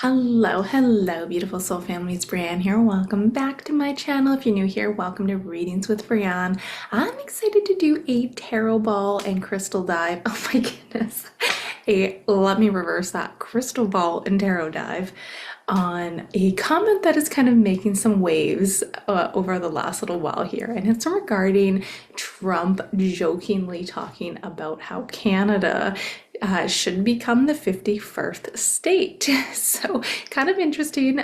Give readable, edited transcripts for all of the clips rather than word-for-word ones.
Hello, beautiful soul family. It's Breanne here. Welcome back to my channel. If you're new here, welcome to Readings with Breanne. I'm excited to do a tarot ball and crystal dive. Oh my goodness. Let me reverse that, crystal ball and tarot dive on a comment that is kind of making some waves over the last little while here. And it's regarding Trump jokingly talking about how Canada should become the 51st state. So kind of interesting.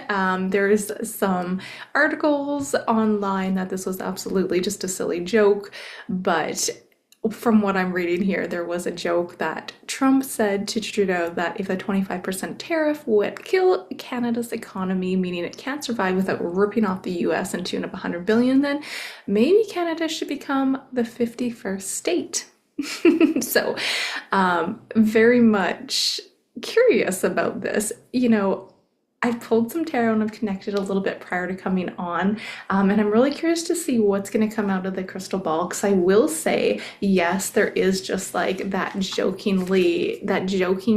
There's some articles online that this was absolutely just a silly joke, but from what I'm reading here, there was a joke that Trump said to Trudeau that if a 25% tariff would kill Canada's economy, meaning it can't survive without ripping off the US and tune up 100 billion, then maybe Canada should become the 51st state. So, very much curious about this. I've pulled some tarot and I've connected a little bit prior to coming on, and I'm really curious to see what's going to come out of the crystal ball. Because I will say, yes, there is just like that joking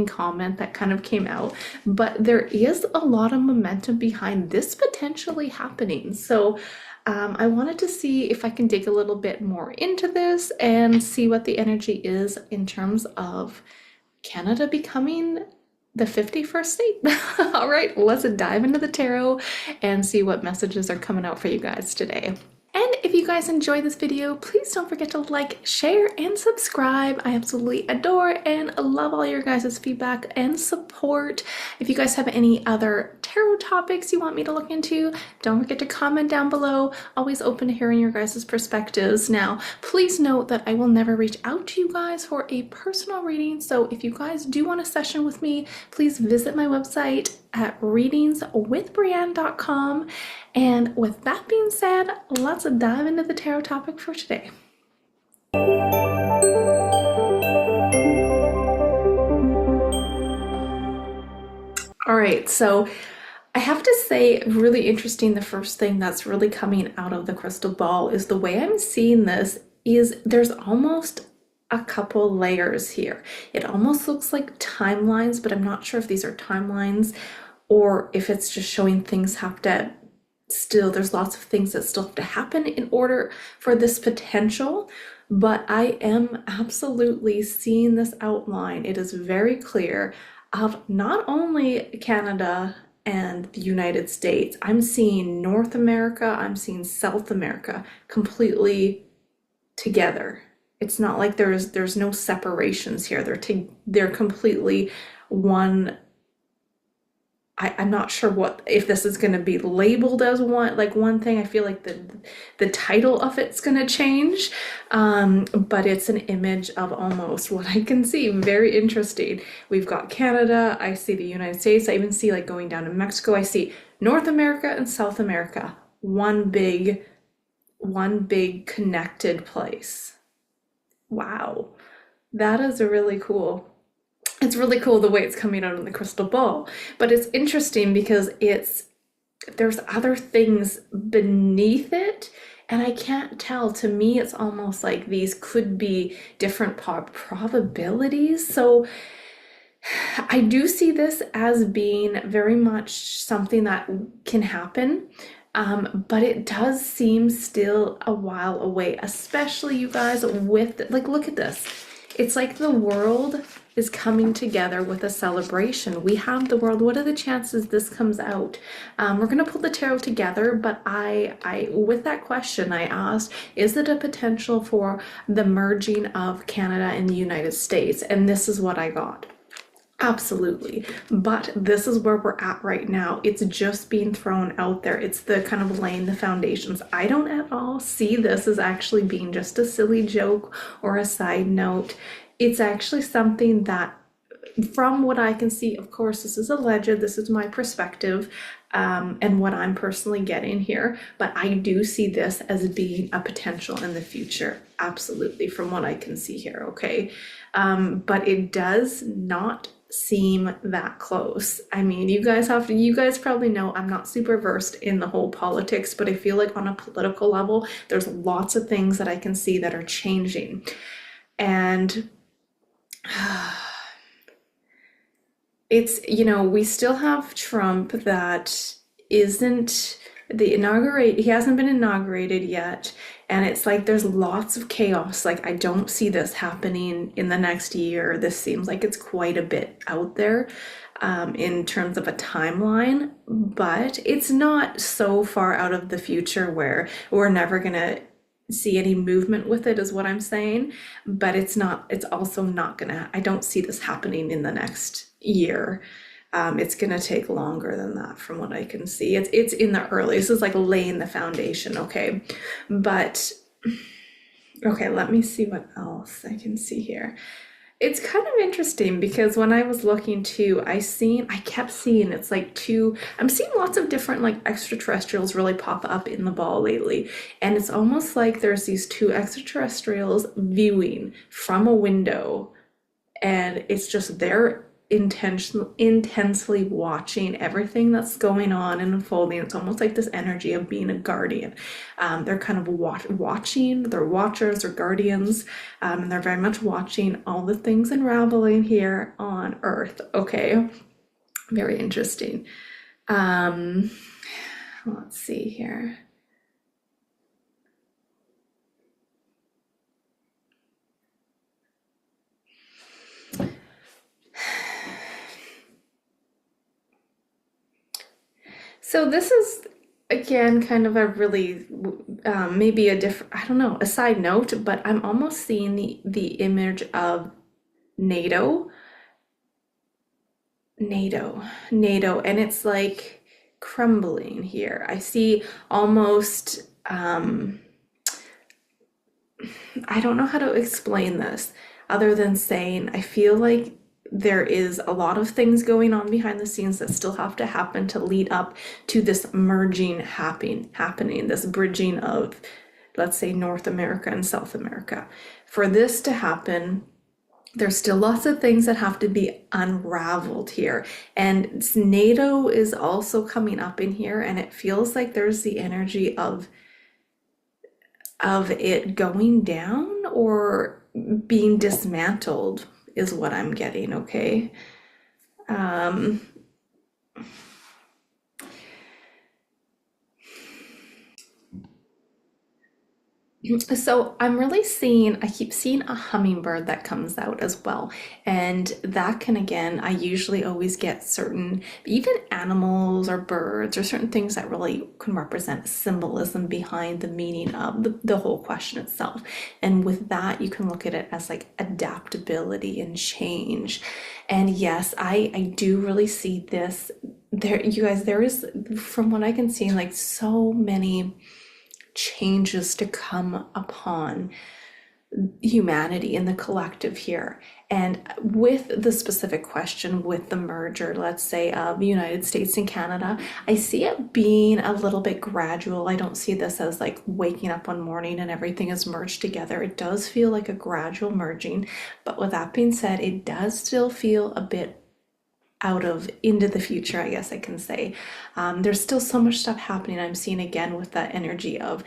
comment that kind of came out, but there is a lot of momentum behind this potentially happening. So I wanted to see if I can dig a little bit more into this and see what the energy is in terms of Canada becoming the 51st state. All right, let's dive into the tarot and see what messages are coming out for you guys today. And if you guys enjoyed this video, please don't forget to like, share, and subscribe. I absolutely adore and love all your guys' feedback and support. If you guys have any other tarot topics you want me to look into, don't forget to comment down below. Always open to hearing your guys' perspectives. Now, please note that I will never reach out to you guys for a personal reading. So if you guys do want a session with me, please visit my website at readingswithbreanne.com. And with that being said, let's dive into the tarot topic for today. All right, so I have to say, really interesting, the first thing that's really coming out of the crystal ball is the way I'm seeing this is there's almost a couple layers here. It almost looks like timelines, but I'm not sure if these are timelines or if it's just showing things have to there's lots of things that still have to happen in order for this potential, but I am absolutely seeing this outline. It is very clear of not only Canada and the United States. I'm seeing North America, I'm seeing South America completely together. It's not like there's no separations here. They're completely one. I'm not sure if this is going to be labeled as one thing. I feel like the title of it's going to change, but it's an image of almost what I can see. Very interesting. We've got Canada. I see the United States. I even see like going down to Mexico. I see North America and South America. One big connected place. Wow, that is really cool. It's really cool the way it's coming out in the crystal ball, but it's interesting because there's other things beneath it, and I can't tell. To me, it's almost like these could be different probabilities. So I do see this as being very much something that can happen, but it does seem still a while away, especially you guys with, like, look at this. It's like the world is coming together with a celebration. We have the world. What are the chances this comes out? We're going to pull the tarot together, but I with that question I asked, is it a potential for the merging of Canada and the United States? And this is what I got. Absolutely. But this is where we're at right now. It's just being thrown out there. It's the kind of laying the foundations. I don't at all see this as actually being just a silly joke or a side note. It's actually something that, from what I can see, of course, this is alleged, this is my perspective, and what I'm personally getting here, but I do see this as being a potential in the future. Absolutely, from what I can see here, okay? But it does not seem that close. I mean, you guys probably know I'm not super versed in the whole politics, but I feel like on a political level, there's lots of things that I can see that are changing. And It's, we still have Trump that isn't he hasn't been inaugurated yet. And it's like there's lots of chaos. Like, I don't see this happening in the next year. This seems like it's quite a bit out there in terms of a timeline, but it's not so far out of the future where we're never gonna see any movement with it, is what I'm saying. But it's also not gonna, I don't see this happening in the next year. It's gonna take longer than that from what I can see. It's in the early, this is like laying the foundation, okay? But okay, let me see what else I can see here. It's kind of interesting because when I was looking too, I kept seeing it's like I'm seeing lots of different like extraterrestrials really pop up in the ball lately. And it's almost like there's these two extraterrestrials viewing from a window, and it's just they're intensely watching everything that's going on and unfolding. It's almost like this energy of being a guardian. They're kind of watching, they're watchers or guardians, and they're very much watching all the things unraveling here on Earth. Okay, very interesting. Let's see here. So this is again kind of a really maybe a different, I don't know, a side note, but I'm almost seeing the image of NATO, NATO, and it's like crumbling here. I see almost I don't know how to explain this other than saying I feel like there is a lot of things going on behind the scenes that still have to happen to lead up to this merging happening, this bridging of, let's say, North America and South America. For this to happen, there's still lots of things that have to be unraveled here. And NATO is also coming up in here, and it feels like there's the energy of it going down or being dismantled is what I'm getting, okay? So I'm really seeing, I keep seeing a hummingbird that comes out as well. And that can, again, I usually always get certain, even animals or birds or certain things that really can represent symbolism behind the meaning of the whole question itself. And with that, you can look at it as like adaptability and change. And yes, I do really see this there, you guys, there is, from what I can see, like so many changes to come upon humanity in the collective here. And with the specific question, with the merger, let's say, of the United States and Canada, I see it being a little bit gradual. I don't see this as like waking up one morning and everything is merged together. It does feel like a gradual merging. But with that being said, it does still feel a bit out of into the future, I guess I can say. There's still so much stuff happening. I'm seeing again with that energy of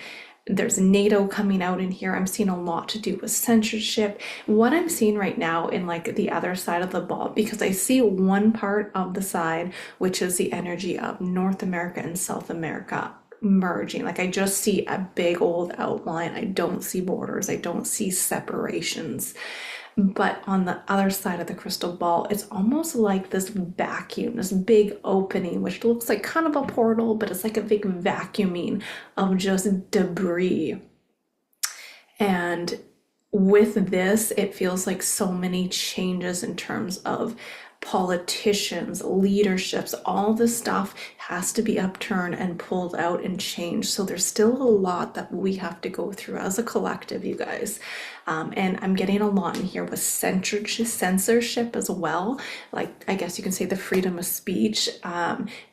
there's NATO coming out in here. I'm seeing a lot to do with censorship. What I'm seeing right now in like the other side of the ball, because I see one part of the side, which is the energy of North America and South America merging. Like I just see a big old outline. I don't see borders. I don't see separations. But on the other side of the crystal ball, it's almost like this vacuum, this big opening, which looks like kind of a portal, but it's like a big vacuuming of just debris. And with this, it feels like so many changes in terms of politicians, leaderships, all this stuff has to be upturned and pulled out and changed. So there's still a lot that we have to go through as a collective, you guys. And I'm getting a lot in here with censorship as well. Like, I guess you can say the freedom of speech.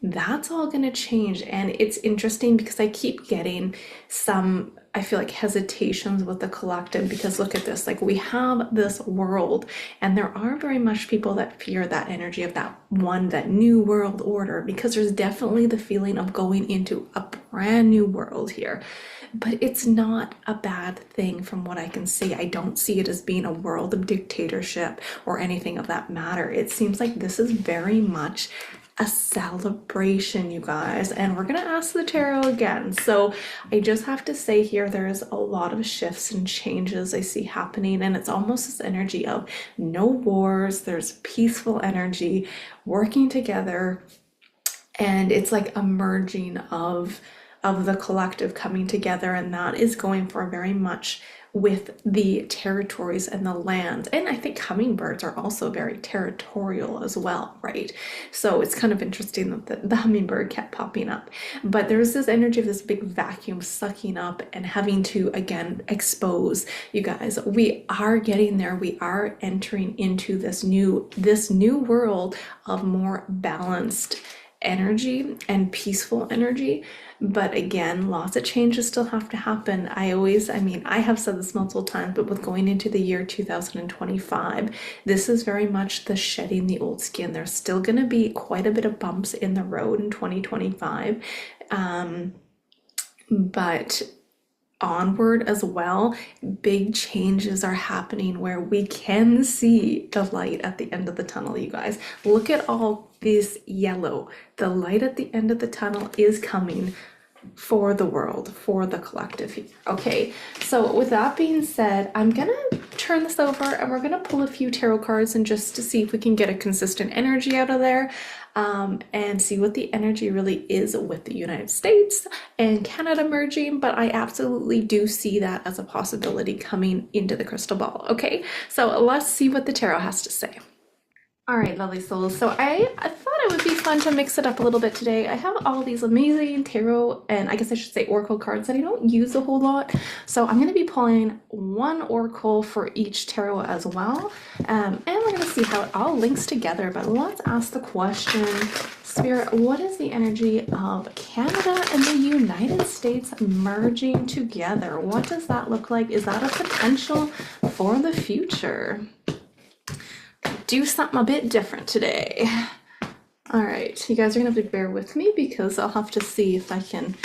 That's all going to change. And it's interesting because I keep getting some, I feel like, hesitations with the collective, because look at this, like we have this world and there are very much people that fear that energy of that new world order, because there's definitely the feeling of going into brand new world here. But it's not a bad thing from what I can see. I don't see it as being a world of dictatorship or anything of that matter. It seems like this is very much a celebration, you guys, and we're gonna ask the tarot again. So I just have to say here, there is a lot of shifts and changes I see happening, and it's almost this energy of no wars, there's peaceful energy, working together, and it's like a merging of the collective coming together, and that is going for very much with the territories and the land. And I think hummingbirds are also very territorial as well, right? So it's kind of interesting that the hummingbird kept popping up. But there's this energy of this big vacuum sucking up and having to, again, expose. You guys, we are getting there. We are entering into this new world of more balanced energy and peaceful energy. But again, lots of changes still have to happen. I have said this multiple times, but with going into the year 2025, this is very much the shedding the old skin. There's still going to be quite a bit of bumps in the road in 2025. But onward as well, big changes are happening where we can see the light at the end of the tunnel, you guys. Look at all this yellow. The light at the end of the tunnel is coming for the world, for the collective here. Okay, so with that being said, I'm gonna turn this over and we're gonna pull a few tarot cards and just to see if we can get a consistent energy out of there, and see what the energy really is with the United States and Canada merging. But I absolutely do see that as a possibility coming into the crystal ball. Okay, so let's see what the tarot has to say. All right, lovely souls. So I thought it would be fun to mix it up a little bit today. I have all these amazing tarot, and I guess I should say oracle cards that I don't use a whole lot. So I'm going to be pulling one oracle for each tarot as well. And we're going to see how it all links together. But let's ask the question, Spirit, what is the energy of Canada and the United States merging together? What does that look like? Is that a potential for the future? Do something a bit different today. All right, you guys are gonna have to bear with me because I'll have to see if I can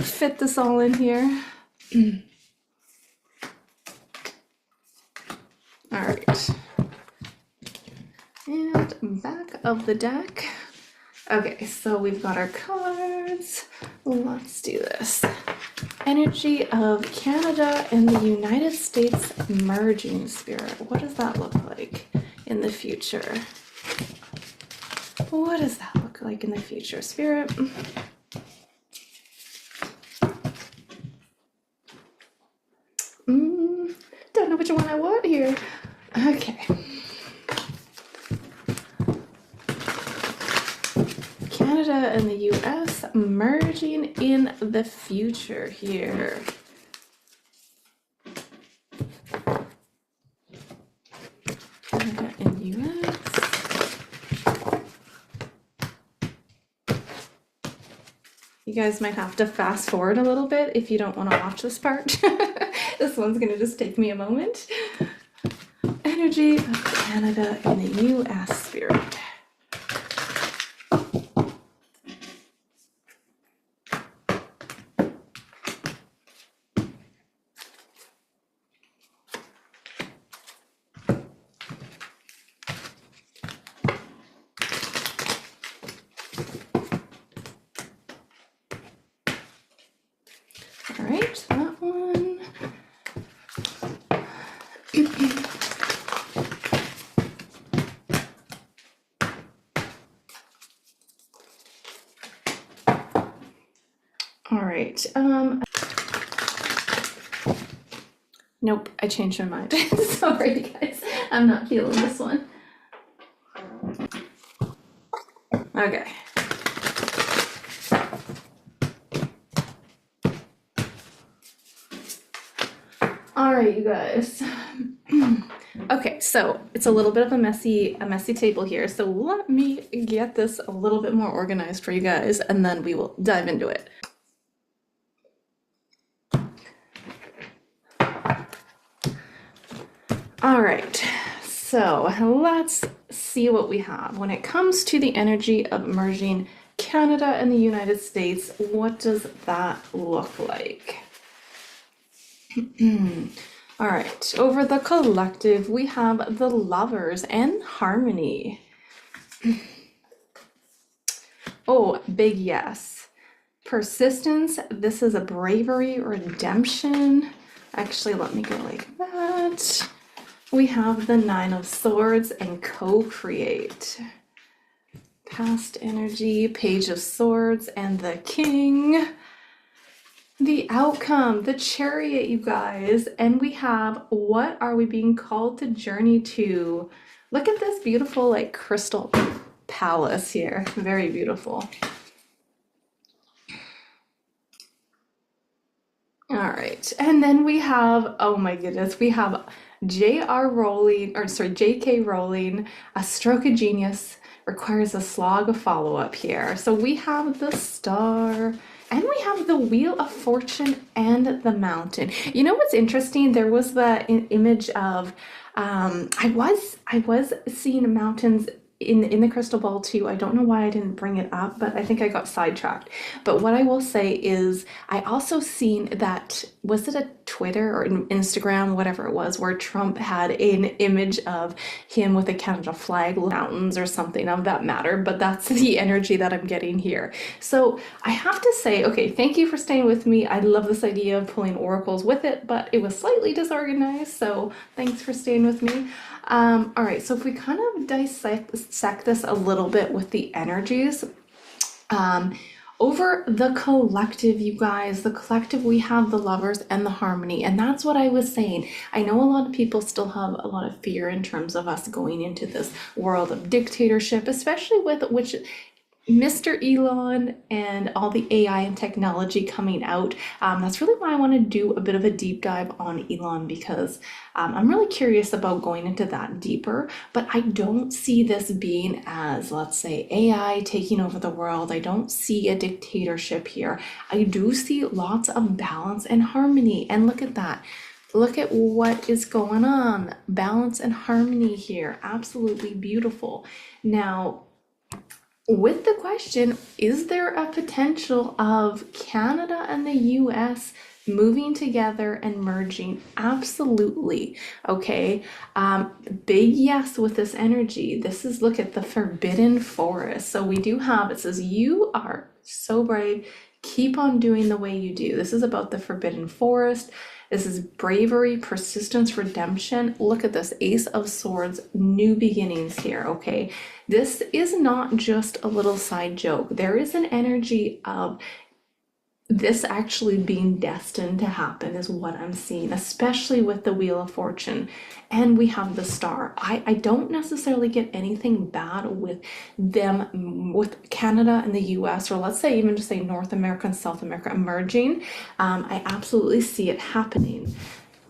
fit this all in here. All right, and back of the deck. Okay, so we've got our cards. Let's do this. Energy of Canada and the United States merging, Spirit. What does that look like in the future? What does that look like in the future, Spirit? Don't know which one I want here. Okay. Canada and the US merging in the future here. Canada and US. You guys might have to fast forward a little bit if you don't want to watch this part. This one's going to just take me a moment. Energy of Canada and the US, Spirit. All right, that one. All right. Nope, I changed my mind. Sorry, guys. I'm not feeling this one. Okay. All right, you guys. Okay, so it's a little bit of a messy table here. So let me get this a little bit more organized for you guys, and then we will dive into it. All right, so let's see what we have when it comes to the energy of merging Canada and the United States, what does that look like? All right, over the collective, we have the Lovers and harmony. Oh, big yes. Persistence, this is a bravery, redemption. Actually, let me go like that. We have the Nine of Swords and co-create. Past energy, Page of Swords, and the King. The outcome, the Chariot, you guys. And we have, what are we being called to journey to? Look at this beautiful, like, crystal palace here. Very beautiful. All right, and then we have, oh my goodness, we have J.R. Rowling, or sorry, J.K. Rowling, a stroke of genius requires a slog of follow-up here. So we have the Star, and we have the Wheel of Fortune and the Mountain. You know what's interesting? There was the image of, I was seeing mountains in the crystal ball too. I don't know why I didn't bring it up, but I think I got sidetracked. But what I will say is I also seen that, was it a Twitter or an Instagram, whatever it was, where Trump had an image of him with a Canada flag, mountains or something of that matter, but that's the energy that I'm getting here. So I have to say, okay, thank you for staying with me. I love this idea of pulling oracles with it, but it was slightly disorganized, so thanks for staying with me. All right, so if we kind of dissect this a little bit with the energies, over the collective, you guys, the collective, we have the Lovers and the harmony, and that's what I was saying. I know a lot of people still have a lot of fear in terms of us going into this world of dictatorship, especially with which Mr. Elon and all the AI and technology coming out. That's really why I want to do a bit of a deep dive on Elon, because I'm really curious about going into that deeper, but I don't see this being as, let's say, AI taking over the world. I don't see a dictatorship here. I do see lots of balance and harmony, and look at that. Look at what is going on. Balance and harmony here. Absolutely beautiful. Now, with the question, is there a potential of Canada and the US moving together and merging? Absolutely. Okay. Big yes with this energy. This is, look at the forbidden forest. So we do have, it says, you are so brave. Keep on doing the way you do. This is about the forbidden forest. This is bravery, persistence, redemption. Look at this, Ace of Swords, new beginnings here, okay? This is not just a little side joke. There is an energy of this actually being destined to happen is what I'm seeing, especially with the Wheel of Fortune. And we have the Star. I don't necessarily get anything bad with them, with Canada and the US, or let's say even just say North America and South America emerging. I absolutely see it happening.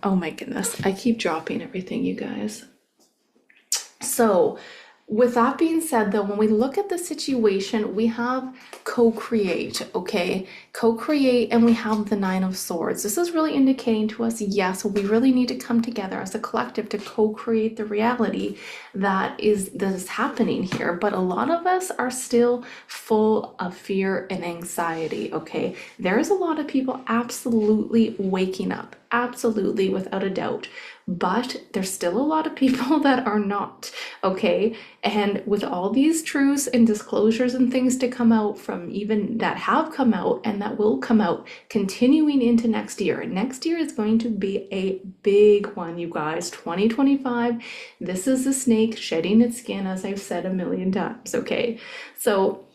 Oh my goodness, I keep dropping everything, you guys. So with that being said, though, when we look at the situation, we have co-create, okay? Co-create, and we have the Nine of Swords. This is really indicating to us, yes, we really need to come together as a collective to co-create the reality that is happening here. But a lot of us are still full of fear and anxiety, okay? There's a lot of people absolutely waking up, absolutely, without a doubt. But there's still a lot of people that are not, okay? And with all these truths and disclosures and things to come out from, even that have come out and that will come out continuing into next year. Next year is going to be a big one, you guys. 2025, this is the snake shedding its skin, as I've said a million times, okay? So,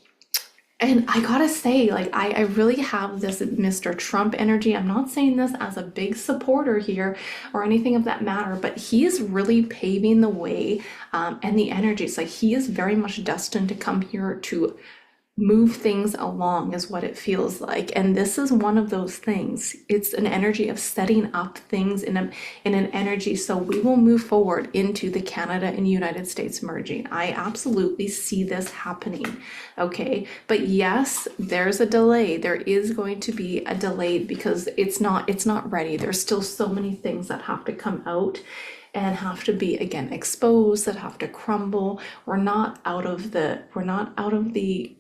and I gotta say, like, I really have this Mr. Trump energy. I'm not saying this as a big supporter here or anything of that matter, but he is really paving the way, and the energies. Like, he is very much destined to come here to move things along, is what it feels like. And this is one of those things. It's an energy of setting up things in an energy, so we will move forward into the Canada and United States merging. I absolutely see this happening, okay? But yes, there's a delay. There is going to be a delay because it's not ready. There's still so many things that have to come out and have to be, again, exposed, that have to crumble. We're not out of the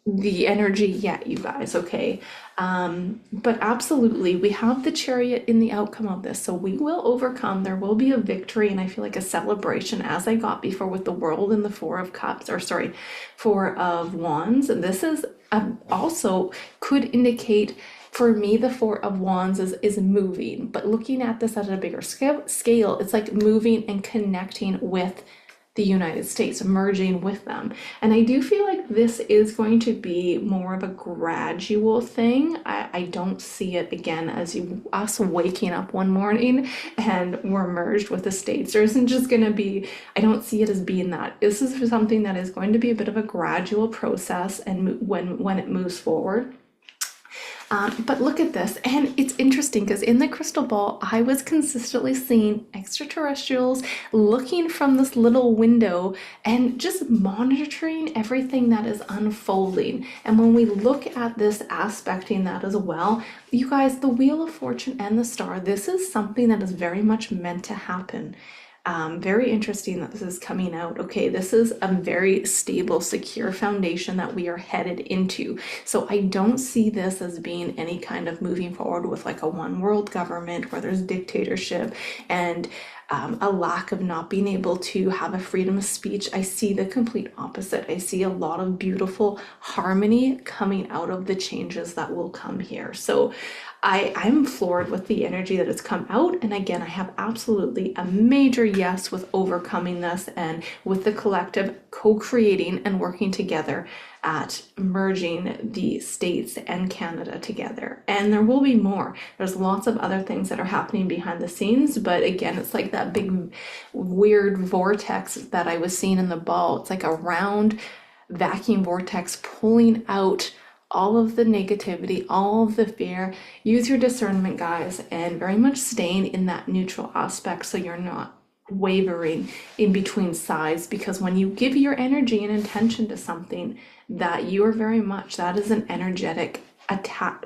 the energy yet, you guys, okay? But absolutely, we have the Chariot in the outcome of this, so we will overcome. There will be a victory, and I feel like a celebration, as I got before with the World and the Four of Cups, or sorry, Four of Wands. And this is also could indicate, for me, the Four of Wands is moving, but looking at this at a bigger scale, it's like moving and connecting with the United States, merging with them. And I do feel like this is going to be more of a gradual thing. I don't see it again as us waking up one morning and we're merged with the States. There isn't just going to be, I don't see it as being that. This is something that is going to be a bit of a gradual process, and when it moves forward. But look at this, and it's interesting because in the crystal ball, I was consistently seeing extraterrestrials looking from this little window and just monitoring everything that is unfolding. And when we look at this aspecting that as well, you guys, the Wheel of Fortune and the Star, this is something that is very much meant to happen. Very interesting that this is coming out. Okay, this is a very stable, secure foundation that we are headed into. So I don't see this as being any kind of moving forward with like a one world government where there's dictatorship and a lack of not being able to have a freedom of speech. I see the complete opposite. I see a lot of beautiful harmony coming out of the changes that will come here. So I'm floored with the energy that has come out. And again, I have absolutely a major yes with overcoming this and with the collective co-creating and working together at merging the States and Canada together. And there will be more. There's lots of other things that are happening behind the scenes, but again, it's like that big weird vortex that I was seeing in the ball. It's like a round vacuum vortex pulling out all of the negativity, all of the fear. Use your discernment, guys, and very much staying in that neutral aspect so you're not wavering in between sides, because when you give your energy and intention to something, that you are very much, that is an energetic I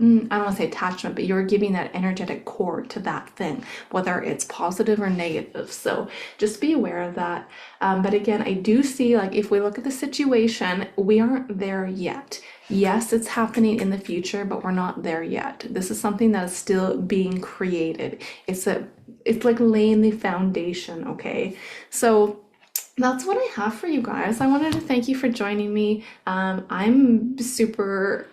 don't want to say attachment, but you're giving that energetic core to that thing, whether it's positive or negative. So just be aware of that. But again, I do see, like, if we look at the situation, we aren't there yet. Yes, it's happening in the future, but we're not there yet. This is something that is still being created. It's like laying the foundation, okay? So that's what I have for you guys. I wanted to thank you for joining me. I'm super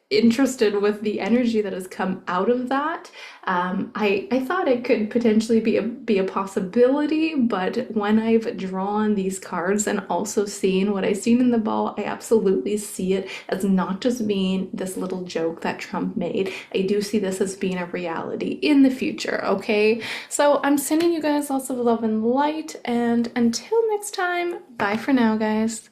interested with the energy that has come out of that. I thought it could potentially be a possibility, but when I've drawn these cards and also seen what I've seen in the ball, I absolutely see it as not just being this little joke that Trump made. I do see this as being a reality in the future, okay? So I'm sending you guys lots of love and light, and until next time, bye for now, guys.